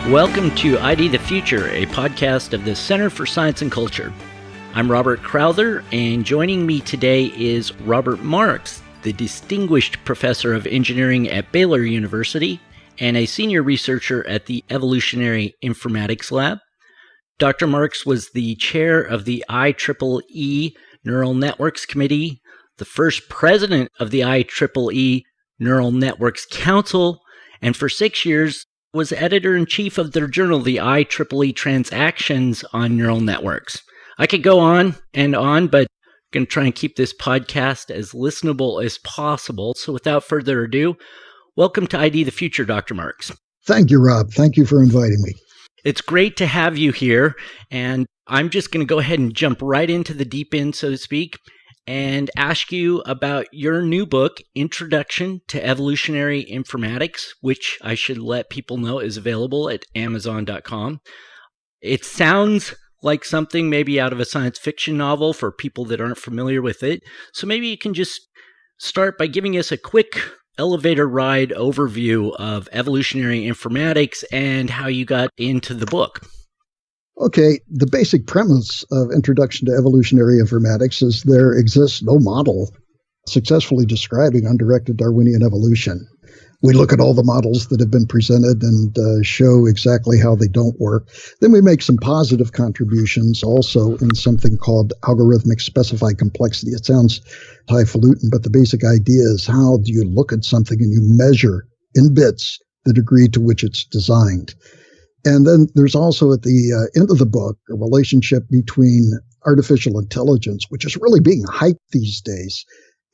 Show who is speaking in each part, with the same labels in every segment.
Speaker 1: Welcome to ID the Future, a podcast of the Center for Science and Culture. I'm Robert Crowther, and joining me today is Robert Marks, the Distinguished Professor of Engineering at Baylor University and a senior researcher at the Evolutionary Informatics Lab. Dr. Marks was the chair of the IEEE Neural Networks Committee, the first president of the IEEE Neural Networks Council, and for 6 years was editor-in-chief of their journal, the IEEE Transactions on Neural Networks. I could go on, but I'm going to try and keep this podcast as listenable as possible. So without further ado, welcome to ID the Future, Dr. Marks.
Speaker 2: Thank you, Rob. Thank you for inviting me.
Speaker 1: It's great to have you here, and I'm just going to go ahead and jump right into the deep end, so to speak, and ask you about your new book, Introduction to Evolutionary Informatics, which I should let people know is available at Amazon.com. It sounds like something maybe out of a science fiction novel for people that aren't familiar with it. So maybe you can just start by giving us a quick elevator ride overview of evolutionary informatics and how you got into the book.
Speaker 2: Okay, the basic premise of Introduction to Evolutionary Informatics is there exists no model successfully describing undirected Darwinian evolution. We look at all the models that have been presented and show exactly how they don't work. Then we make some positive contributions also in something called algorithmic specified complexity. It sounds highfalutin, but the basic idea is how do you look at something and you measure in bits the degree to which it's designed. And then there's also at the end of the book a relationship between artificial intelligence, which is really being hyped these days,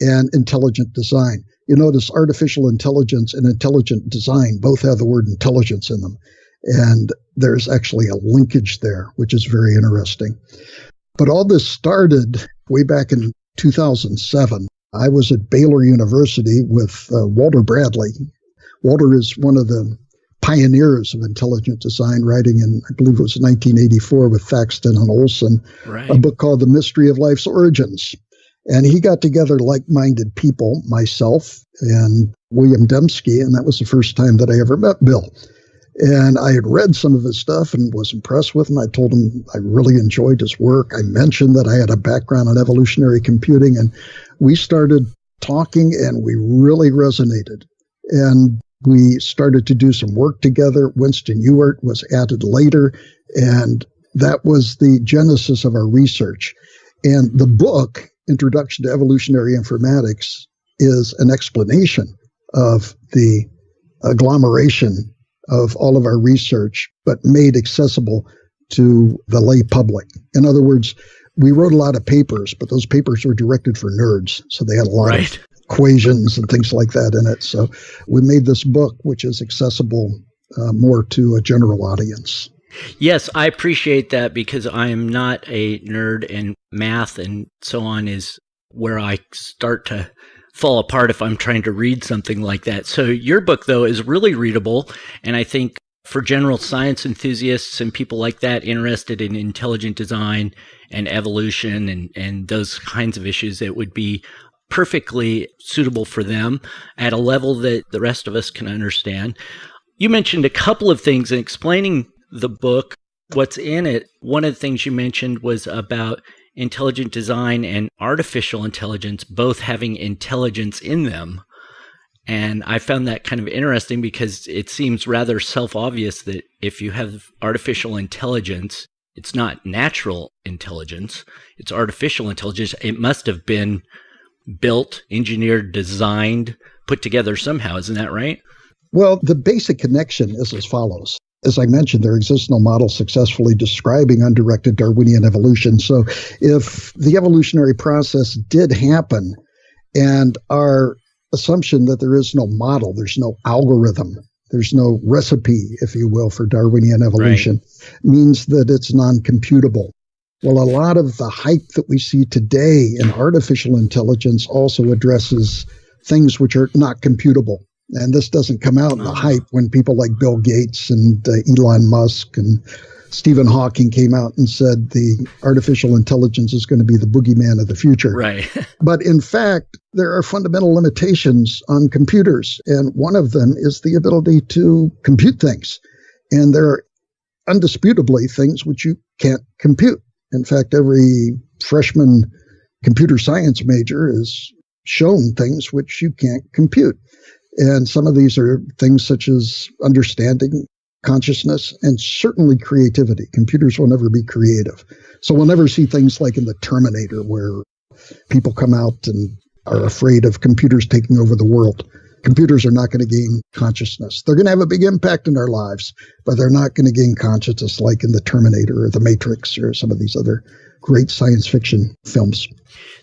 Speaker 2: and intelligent design. You notice artificial intelligence and intelligent design both have the word intelligence in them. And there's actually a linkage there, which is very interesting. But all this started way back in 2007. I was at Baylor University with Walter Bradley. Walter is one of the pioneers of intelligent design, writing in, I believe it was 1984 with Thaxton and Olson, a book called The Mystery of Life's Origins. And he got together like-minded people, myself and William Dembski, and that was the first time that I ever met Bill. And I had read some of his stuff and was impressed with him. I told him I really enjoyed his work. I mentioned that I had a background in evolutionary computing, and we started talking, and we really resonated. And we started to do some work together. Winston Ewart was added later, and that was the genesis of our research. And the book, Introduction to Evolutionary Informatics, is an explanation of the agglomeration of all of our research, but made accessible to the lay public. In other words, we wrote a lot of papers, but those papers were directed for nerds, so they had a lot of equations and things like that in it. So we made this book, which is accessible more to a general audience.
Speaker 1: Yes, I appreciate that because I am not a nerd, and math and so on is where I start to fall apart if I'm trying to read something like that. So your book, though, is really readable, and I think for general science enthusiasts and people like that interested in intelligent design and evolution and those kinds of issues, it would be perfectly suitable for them at a level that the rest of us can understand. You mentioned a couple of things in explaining the book, what's in it. One of the things you mentioned was about intelligent design and artificial intelligence both having intelligence in them. And I found that kind of interesting because it seems rather self-obvious that if you have artificial intelligence, it's not natural intelligence, it's artificial intelligence. It must have been built, engineered, designed, put together somehow. Isn't that right?
Speaker 2: Well, the basic connection is as follows. As I mentioned, there exists no model successfully describing undirected Darwinian evolution. So if the evolutionary process did happen, and our assumption that there is no model, there's no algorithm, there's no recipe, if you will, for Darwinian evolution, means that it's non-computable. Well, a lot of the hype that we see today in artificial intelligence also addresses things which are not computable. And this doesn't come out in the hype when people like Bill Gates and Elon Musk and Stephen Hawking came out and said the artificial intelligence is going to be the boogeyman of the future.
Speaker 1: Right.
Speaker 2: But in fact, there are fundamental limitations on computers. And one of them is the ability to compute things. And there are undisputably things which you can't compute. In fact, every freshman computer science major is shown things which you can't compute. And some of these are things such as understanding, consciousness, and certainly creativity. Computers will never be creative. So we'll never see things like in the Terminator where people come out and are afraid of computers taking over the world. Computers are not going to gain consciousness. They're going to have a big impact in our lives, but they're not going to gain consciousness like in the Terminator or the Matrix or some of these other great science fiction films.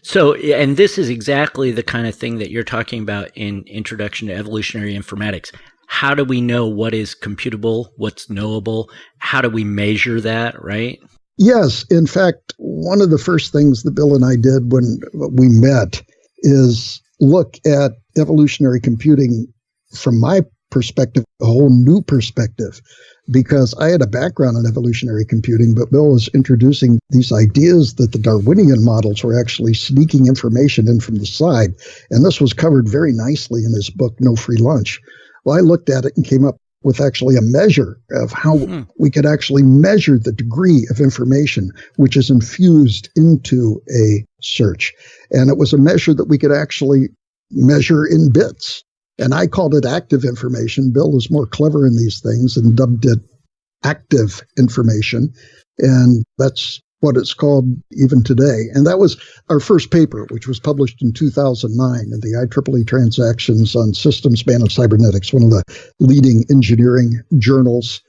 Speaker 1: So, and this is exactly the kind of thing that you're talking about in Introduction to Evolutionary Informatics. How do we know what is computable, what's knowable? How do we measure that, right?
Speaker 2: Yes. In fact, one of the first things that Bill and I did when we met is look at evolutionary computing from my perspective, a whole new perspective, because I had a background in evolutionary computing, but Bill was introducing these ideas that the Darwinian models were actually sneaking information in from the side. And this was covered very nicely in his book, No Free Lunch. Well, I looked at it and came up with actually a measure of how we could actually measure the degree of information which is infused into a search. And it was a measure that we could actually measure in bits. And I called it active information. Bill is more clever in these things and dubbed it active information. And that's what it's called even today. And that was our first paper, which was published in 2009 in the IEEE Transactions on Systems and Cybernetics, one of the leading engineering journals.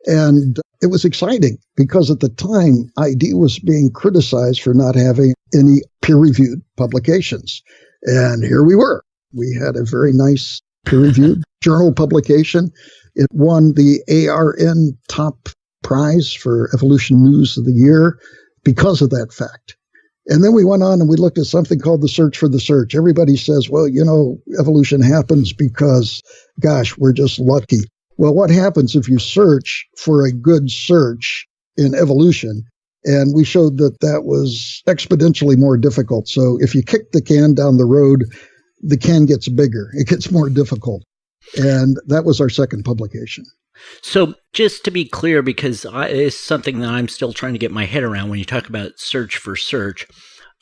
Speaker 2: And it was exciting because at the time, ID was being criticized for not having any peer-reviewed publications. And here we were. We had a very nice peer-reviewed journal publication. It won the ARN top prize for Evolution News of the Year because of that fact. And then we went on and we looked at something called the search for the search. Everybody says, well, you know, evolution happens because, gosh, we're just lucky. Well, what happens if you search for a good search in evolution? And we showed that that was exponentially more difficult. So if you kick the can down the road, the can gets bigger. It gets more difficult. And that was our second publication.
Speaker 1: So just to be clear, because it's something that I'm still trying to get my head around when you talk about search for search.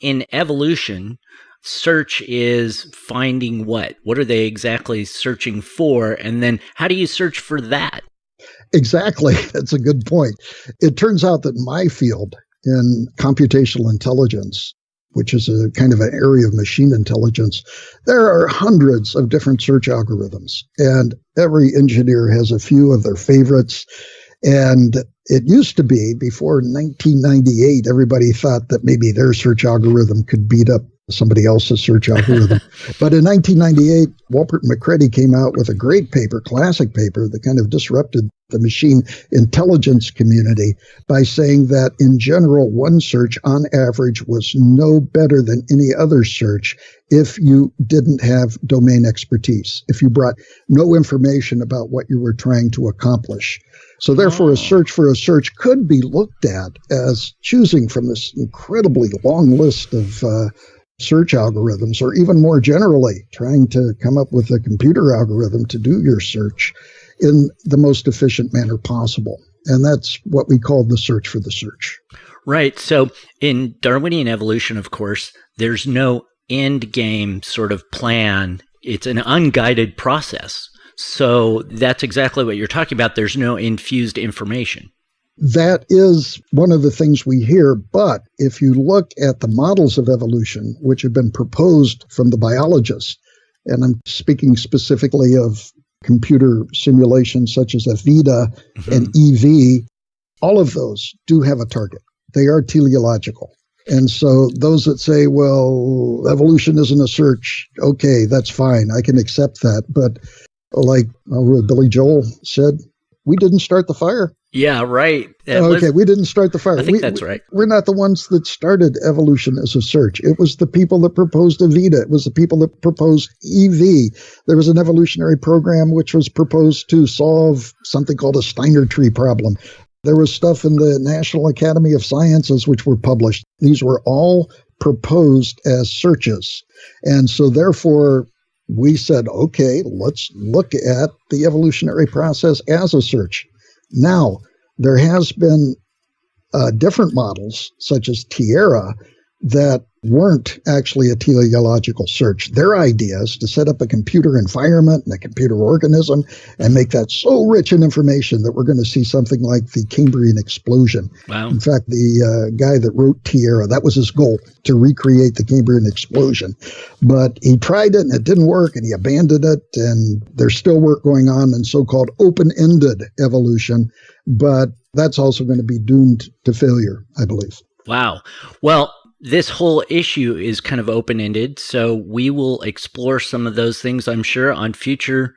Speaker 1: In evolution, search is finding what? What are they exactly searching for? And then how do you search for that?
Speaker 2: Exactly. That's a good point. It turns out that my field in computational intelligence, which is a kind of an area of machine intelligence, there are hundreds of different search algorithms, and every engineer has a few of their favorites. And it used to be, before 1998, everybody thought that maybe their search algorithm could beat up somebody else's search algorithm. But in 1998, Walpert and McCready came out with a great paper, classic paper, that kind of disrupted the machine intelligence community by saying that in general, one search on average was no better than any other search if you didn't have domain expertise, if you brought no information about what you were trying to accomplish. So therefore, a search for a search could be looked at as choosing from this incredibly long list of search algorithms, or even more generally, trying to come up with a computer algorithm to do your search in the most efficient manner possible. And that's what we call the search for the search.
Speaker 1: Right. So in Darwinian evolution, of course, there's no end game sort of plan. It's an unguided process. So that's exactly what you're talking about. There's no infused information.
Speaker 2: That is one of the things we hear. But if you look at the models of evolution, which have been proposed from the biologists, and I'm speaking specifically of computer simulations such as AVITA and EV, all of those do have a target. They are teleological. And so those that say, well, evolution isn't a search, okay, that's fine. I can accept that. But like Billy Joel said, we didn't start the fire.
Speaker 1: Yeah, right.
Speaker 2: We didn't start the fire.
Speaker 1: I think that's right.
Speaker 2: We're not the ones that started evolution as a search. It was the people that proposed AVITA. It was the people that proposed EV. There was an evolutionary program which was proposed to solve something called a Steiner tree problem. There was stuff in the National Academy of Sciences which were published. These were all proposed as searches. And so therefore, we said, okay, let's look at the evolutionary process as a search. Now, there has been different models, such as Tierra, that weren't actually a teleological search. Their idea is to set up a computer environment and a computer organism and make that so rich in information that we're going to see something like the Cambrian explosion.
Speaker 1: Wow.
Speaker 2: In fact, the guy that wrote Tierra, that was his goal, to recreate the Cambrian explosion. But he tried it and it didn't work, and he abandoned it, and there's still work going on in so-called open-ended evolution, but that's also going to be doomed to failure, I believe.
Speaker 1: Wow. Well, this whole issue is kind of open-ended, so we will explore some of those things, I'm sure, on future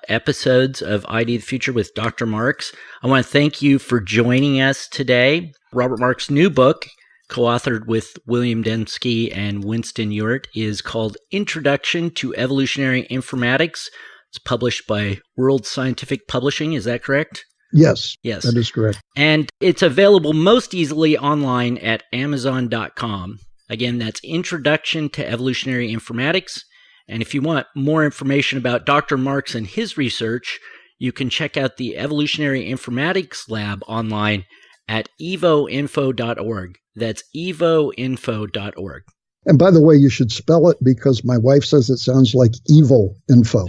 Speaker 1: episodes of ID the Future with Dr. Marks. I want to thank you for joining us today. Robert Marks' new book, co-authored with William Dembski and Winston Ewart, is called Introduction to Evolutionary Informatics. It's published by World Scientific Publishing. Is that correct?
Speaker 2: Yes,
Speaker 1: Yes,
Speaker 2: that is correct.
Speaker 1: And it's available most easily online at Amazon.com. Again, that's Introduction to Evolutionary Informatics. And if you want more information about Dr. Marks and his research, you can check out the Evolutionary Informatics Lab online at evoinfo.org. That's evoinfo.org.
Speaker 2: And by the way, you should spell it because my wife says it sounds like evil info.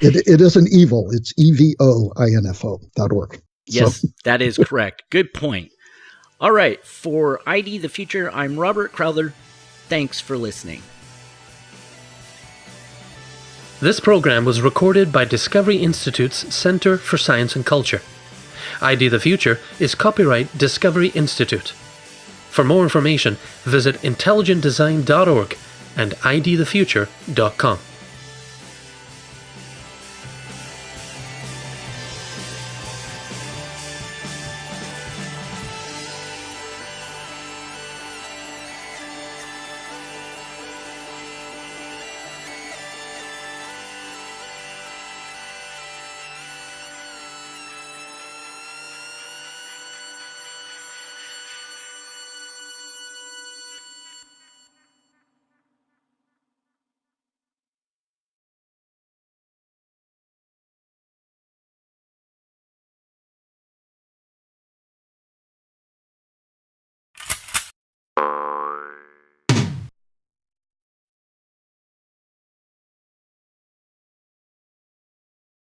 Speaker 2: It isn't evil. It's evoinfo.org.
Speaker 1: Yes,
Speaker 2: So.
Speaker 1: that is correct. Good point. All right. For ID the Future, I'm Robert Crowther. Thanks for listening.
Speaker 3: This program was recorded by Discovery Institute's Center for Science and Culture. ID the Future is copyright Discovery Institute. For more information, visit intelligentdesign.org and idthefuture.com.